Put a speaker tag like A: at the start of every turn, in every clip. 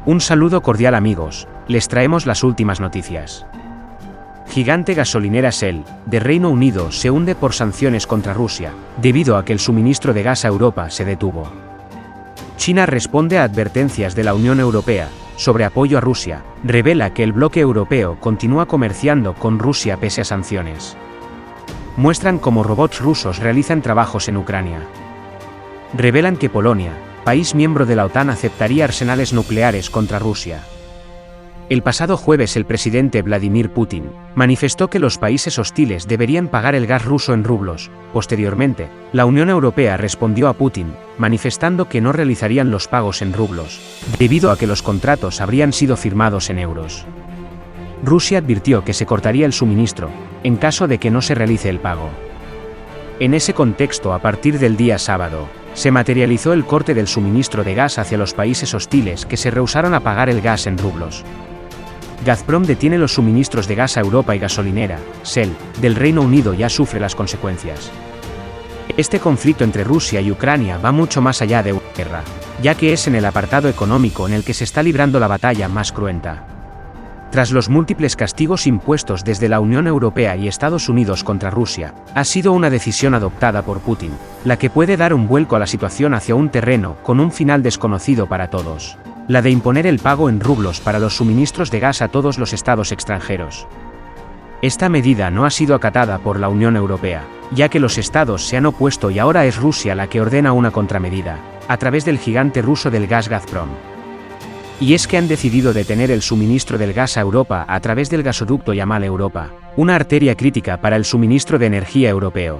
A: Un saludo cordial amigos, les traemos las últimas noticias. Gigante gasolinera Shell, de Reino Unido, se hunde por sanciones contra Rusia, debido a que el suministro de gas a Europa se detuvo. China responde a advertencias de la Unión Europea sobre apoyo a Rusia, revela que el bloque europeo continúa comerciando con Rusia pese a sanciones. Muestran cómo robots rusos realizan trabajos en Ucrania. Revelan que Polonia, país miembro de la OTAN, aceptaría arsenales nucleares contra Rusia. El pasado jueves el presidente Vladimir Putin manifestó que los países hostiles deberían pagar el gas ruso en rublos. Posteriormente, la Unión Europea respondió a Putin, manifestando que no realizarían los pagos en rublos, debido a que los contratos habrían sido firmados en euros. Rusia advirtió que se cortaría el suministro, en caso de que no se realice el pago. En ese contexto, a partir del día sábado, se materializó el corte del suministro de gas hacia los países hostiles que se rehusaron a pagar el gas en rublos. Gazprom detiene los suministros de gas a Europa y gasolinera, Shell, del Reino Unido ya sufre las consecuencias. Este conflicto entre Rusia y Ucrania va mucho más allá de una guerra, ya que es en el apartado económico en el que se está librando la batalla más cruenta. Tras los múltiples castigos impuestos desde la Unión Europea y Estados Unidos contra Rusia, ha sido una decisión adoptada por Putin, la que puede dar un vuelco a la situación hacia un terreno con un final desconocido para todos, la de imponer el pago en rublos para los suministros de gas a todos los estados extranjeros. Esta medida no ha sido acatada por la Unión Europea, ya que los estados se han opuesto y ahora es Rusia la que ordena una contramedida, a través del gigante ruso del gas Gazprom. Y es que han decidido detener el suministro del gas a Europa a través del gasoducto Yamal Europa, una arteria crítica para el suministro de energía europeo.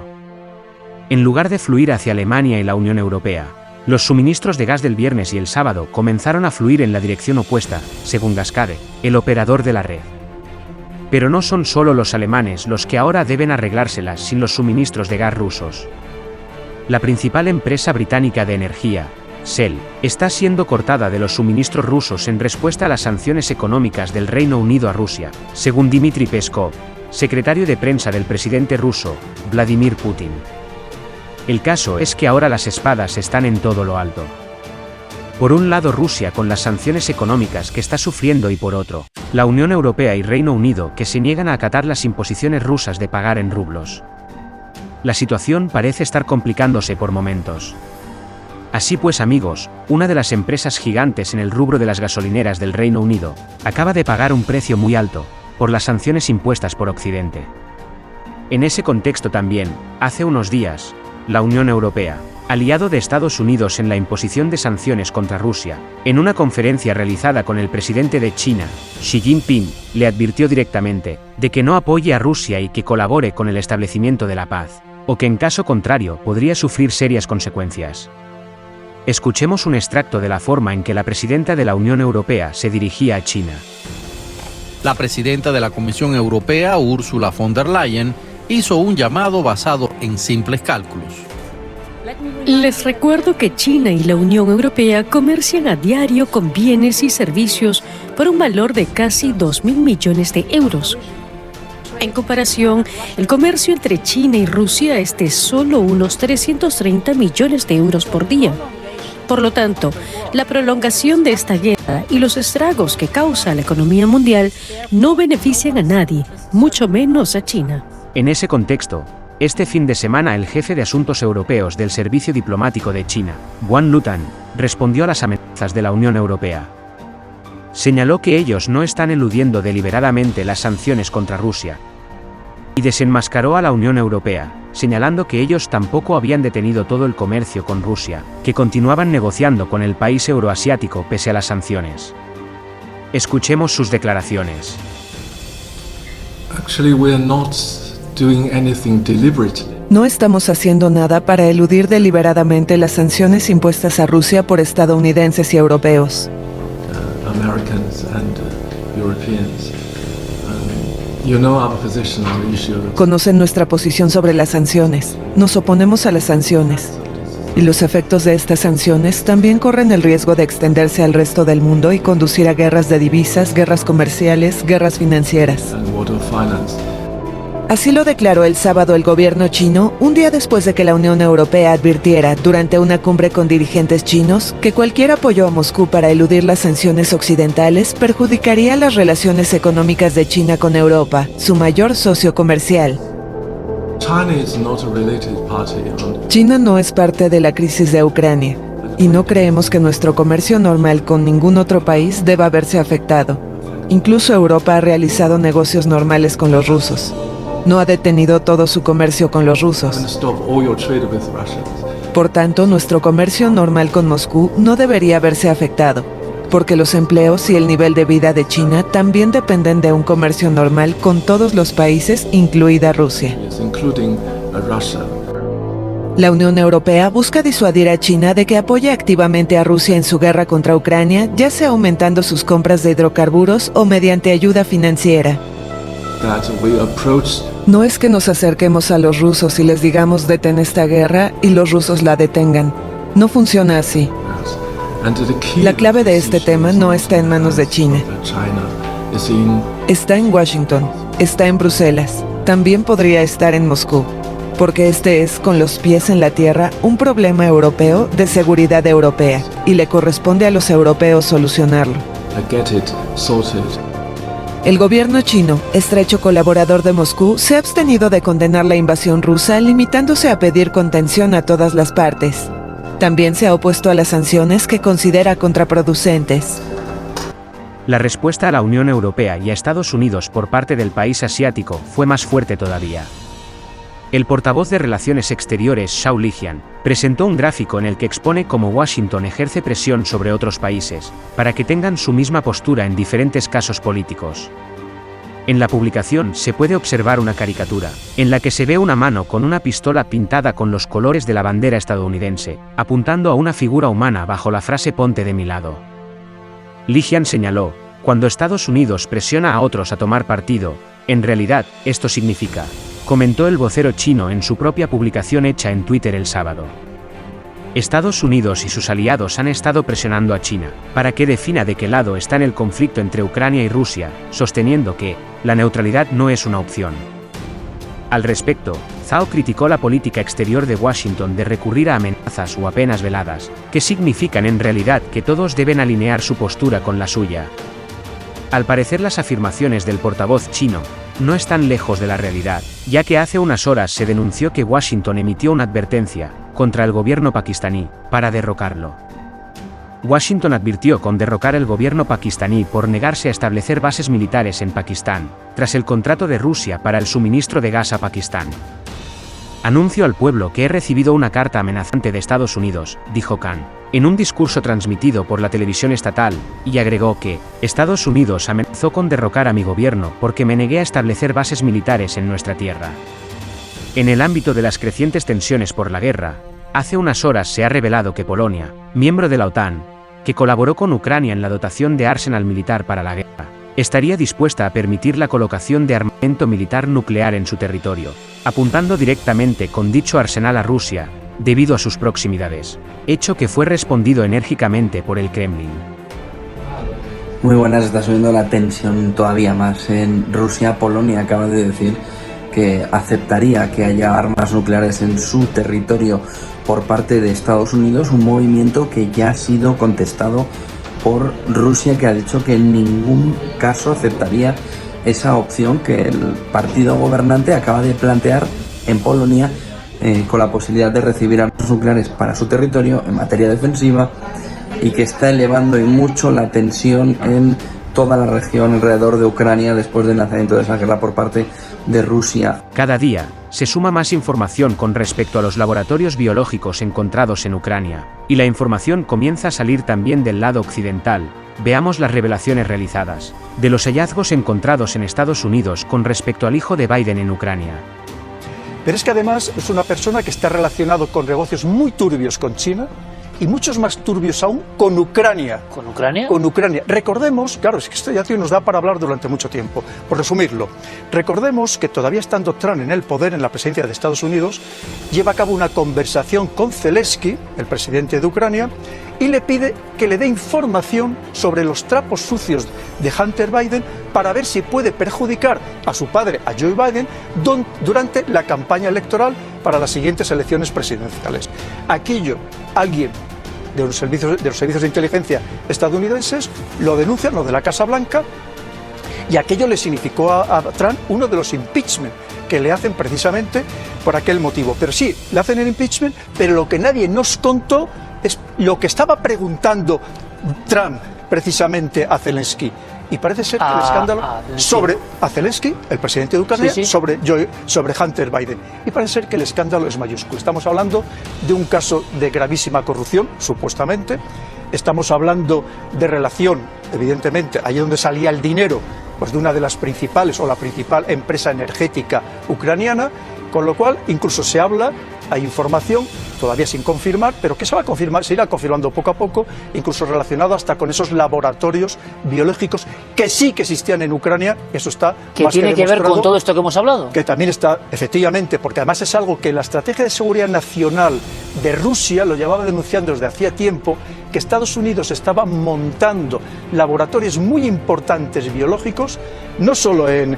A: En lugar de fluir hacia Alemania y la Unión Europea, los suministros de gas del viernes y el sábado comenzaron a fluir en la dirección opuesta, según Gascade, el operador de la red. Pero no son solo los alemanes los que ahora deben arreglárselas sin los suministros de gas rusos. La principal empresa británica de energía, Shell, está siendo cortada de los suministros rusos en respuesta a las sanciones económicas del Reino Unido a Rusia, según Dmitry Peskov, secretario de prensa del presidente ruso, Vladimir Putin. El caso es que ahora las espadas están en todo lo alto. Por un lado Rusia con las sanciones económicas que está sufriendo y por otro, la Unión Europea y Reino Unido que se niegan a acatar las imposiciones rusas de pagar en rublos. La situación parece estar complicándose por momentos. Así pues amigos, una de las empresas gigantes en el rubro de las gasolineras del Reino Unido, acaba de pagar un precio muy alto, por las sanciones impuestas por Occidente. En ese contexto también, hace unos días, la Unión Europea, aliado de Estados Unidos en la imposición de sanciones contra Rusia, en una conferencia realizada con el presidente de China, Xi Jinping, le advirtió directamente, de que no apoye a Rusia y que colabore con el establecimiento de la paz, o que en caso contrario podría sufrir serias consecuencias. Escuchemos un extracto de la forma en que la presidenta de la Unión Europea se dirigía a China.
B: La presidenta de la Comisión Europea, Ursula von der Leyen, hizo un llamado basado en simples cálculos.
C: Les recuerdo que China y la Unión Europea comercian a diario con bienes y servicios por un valor de casi 2.000 millones de euros. En comparación, el comercio entre China y Rusia es de solo unos 330 millones de euros por día. Por lo tanto, la prolongación de esta guerra y los estragos que causa a la economía mundial no benefician a nadie, mucho menos a China.
A: En ese contexto, este fin de semana el jefe de asuntos europeos del Servicio Diplomático de China, Guan Lutan, respondió a las amenazas de la Unión Europea. Señaló que ellos no están eludiendo deliberadamente las sanciones contra Rusia. Y desenmascaró a la Unión Europea, señalando que ellos tampoco habían detenido todo el comercio con Rusia, que continuaban negociando con el país euroasiático pese a las sanciones. Escuchemos sus declaraciones.
D: No estamos haciendo nada para eludir deliberadamente las sanciones impuestas a Rusia por estadounidenses y europeos. Conocen nuestra posición sobre las sanciones. Nos oponemos a las sanciones. Y los efectos de estas sanciones también corren el riesgo de extenderse al resto del mundo y conducir a guerras de divisas, guerras comerciales, guerras financieras. Así lo declaró el sábado el gobierno chino, un día después de que la Unión Europea advirtiera durante una cumbre con dirigentes chinos que cualquier apoyo a Moscú para eludir las sanciones occidentales perjudicaría las relaciones económicas de China con Europa, su mayor socio comercial. China no es parte de la crisis de Ucrania, y no creemos que nuestro comercio normal con ningún otro país deba verse afectado. Incluso Europa ha realizado negocios normales con los rusos. No ha detenido todo su comercio con los rusos. Por tanto, nuestro comercio normal con Moscú no debería verse afectado, porque los empleos y el nivel de vida de China también dependen de un comercio normal con todos los países, incluida Rusia. La Unión Europea busca disuadir a China de que apoye activamente a Rusia en su guerra contra Ucrania, ya sea aumentando sus compras de hidrocarburos o mediante ayuda financiera. No es que nos acerquemos a los rusos y les digamos detén esta guerra y los rusos la detengan. No funciona así. La clave de este tema no está en manos de China. Está en Washington, está en Bruselas, también podría estar en Moscú, porque este es, con los pies en la tierra, un problema europeo de seguridad europea, y le corresponde a los europeos solucionarlo. El gobierno chino, estrecho colaborador de Moscú, se ha abstenido de condenar la invasión rusa, limitándose a pedir contención a todas las partes. También se ha opuesto a las sanciones que considera contraproducentes.
A: La respuesta a la Unión Europea y a Estados Unidos por parte del país asiático fue más fuerte todavía. El portavoz de Relaciones Exteriores, Zhao Lijian, presentó un gráfico en el que expone cómo Washington ejerce presión sobre otros países, para que tengan su misma postura en diferentes casos políticos. En la publicación se puede observar una caricatura, en la que se ve una mano con una pistola pintada con los colores de la bandera estadounidense, apuntando a una figura humana bajo la frase «Ponte de mi lado». Lijian señaló, cuando Estados Unidos presiona a otros a tomar partido, en realidad, esto significa, comentó el vocero chino en su propia publicación hecha en Twitter el sábado. Estados Unidos y sus aliados han estado presionando a China, para que defina de qué lado está en el conflicto entre Ucrania y Rusia, sosteniendo que, la neutralidad no es una opción. Al respecto, Zhao criticó la política exterior de Washington de recurrir a amenazas o a penas veladas, que significan en realidad que todos deben alinear su postura con la suya. Al parecer las afirmaciones del portavoz chino no están lejos de la realidad, ya que hace unas horas se denunció que Washington emitió una advertencia contra el gobierno pakistaní para derrocarlo. Washington advirtió con derrocar el gobierno pakistaní por negarse a establecer bases militares en Pakistán, tras el contrato de Rusia para el suministro de gas a Pakistán. Anuncio al pueblo que he recibido una carta amenazante de Estados Unidos, dijo Khan, en un discurso transmitido por la televisión estatal, y agregó que, Estados Unidos amenazó con derrocar a mi gobierno porque me negué a establecer bases militares en nuestra tierra. En el ámbito de las crecientes tensiones por la guerra, hace unas horas se ha revelado que Polonia, miembro de la OTAN, que colaboró con Ucrania en la dotación de arsenal militar para la guerra, estaría dispuesta a permitir la colocación de armamento militar nuclear en su territorio, apuntando directamente con dicho arsenal a Rusia, debido a sus proximidades, hecho que fue respondido enérgicamente por el Kremlin.
E: Muy buenas, está subiendo la tensión todavía más en Rusia. Polonia acaba de decir que aceptaría que haya armas nucleares en su territorio por parte de Estados Unidos, un movimiento que ya ha sido contestado por Rusia, que ha dicho que en ningún caso aceptaría esa opción que el partido gobernante acaba de plantear en Polonia, con la posibilidad de recibir armas nucleares para su territorio en materia defensiva, y que está elevando y mucho la tensión en toda la región alrededor de Ucrania después del lanzamiento de esa guerra por parte de Rusia.
A: Cada día, se suma más información con respecto a los laboratorios biológicos encontrados en Ucrania, y la información comienza a salir también del lado occidental. Veamos las revelaciones realizadas, de los hallazgos encontrados en Estados Unidos con respecto al hijo de Biden en Ucrania.
F: Pero es que además es una persona que está relacionado con negocios muy turbios con China, y muchos más turbios aún con Ucrania.
G: ¿Con Ucrania?
F: Con Ucrania. Recordemos, claro, es que esto ya nos da para hablar durante mucho tiempo. Por resumirlo, recordemos que todavía estando Trump en el poder, en la presidencia de Estados Unidos, lleva a cabo una conversación con Zelensky, el presidente de Ucrania, y le pide que le dé información sobre los trapos sucios de Hunter Biden para ver si puede perjudicar a su padre, a Joe Biden, durante la campaña electoral para las siguientes elecciones presidenciales. Alguien de los servicios de inteligencia estadounidenses lo denuncian, lo de la Casa Blanca, y aquello le significó a Trump uno de los impeachment que le hacen precisamente por aquel motivo. Pero sí, le hacen el impeachment, pero lo que nadie nos contó es lo que estaba preguntando Trump precisamente a Zelensky. Y parece ser que el escándalo sobre Zelensky, el presidente de Ucrania, sobre Hunter Biden. Y parece ser que el escándalo es mayúsculo. Estamos hablando de un caso de gravísima corrupción, supuestamente. Estamos hablando de relación, evidentemente, allí donde salía el dinero, pues de una de las principales o la principal empresa energética ucraniana, con lo cual incluso se habla, hay información todavía sin confirmar, pero que se va a confirmar, se irá confirmando poco a poco, incluso relacionado hasta con esos laboratorios biológicos que sí que existían en Ucrania. Eso está
G: que tiene que ver con todo esto que hemos hablado.
F: Que también está, efectivamente, porque además es algo que la estrategia de seguridad nacional de Rusia lo llevaba denunciando desde hacía tiempo, que Estados Unidos estaba montando laboratorios muy importantes biológicos, no solo en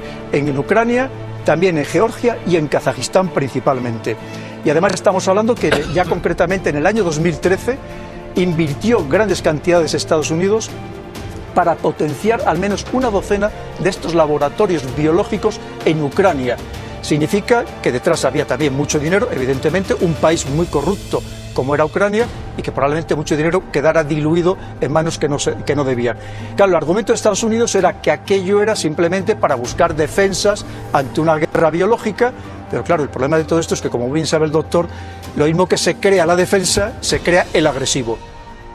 F: Ucrania, también en Georgia y en Kazajistán principalmente. Y además estamos hablando que ya concretamente en el año 2013 invirtió grandes cantidades Estados Unidos para potenciar al menos una docena de estos laboratorios biológicos en Ucrania. Significa que detrás había también mucho dinero, evidentemente, un país muy corrupto como era Ucrania, y que probablemente mucho dinero quedara diluido en manos que no debían. Claro, el argumento de Estados Unidos era que aquello era simplemente para buscar defensas ante una guerra biológica, pero claro, el problema de todo esto es que, como bien sabe el doctor, lo mismo que se crea la defensa, se crea el agresivo.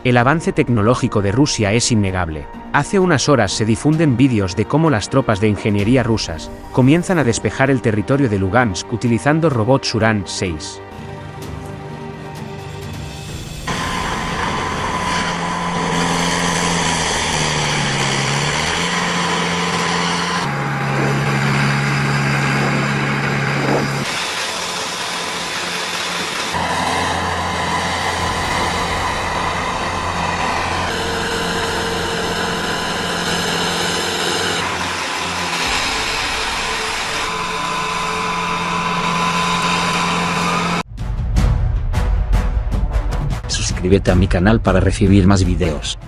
A: El avance tecnológico de Rusia es innegable. Hace unas horas se difunden vídeos de cómo las tropas de ingeniería rusas comienzan a despejar el territorio de Lugansk utilizando robots Uran-6.
H: Suscríbete a mi canal para recibir más videos.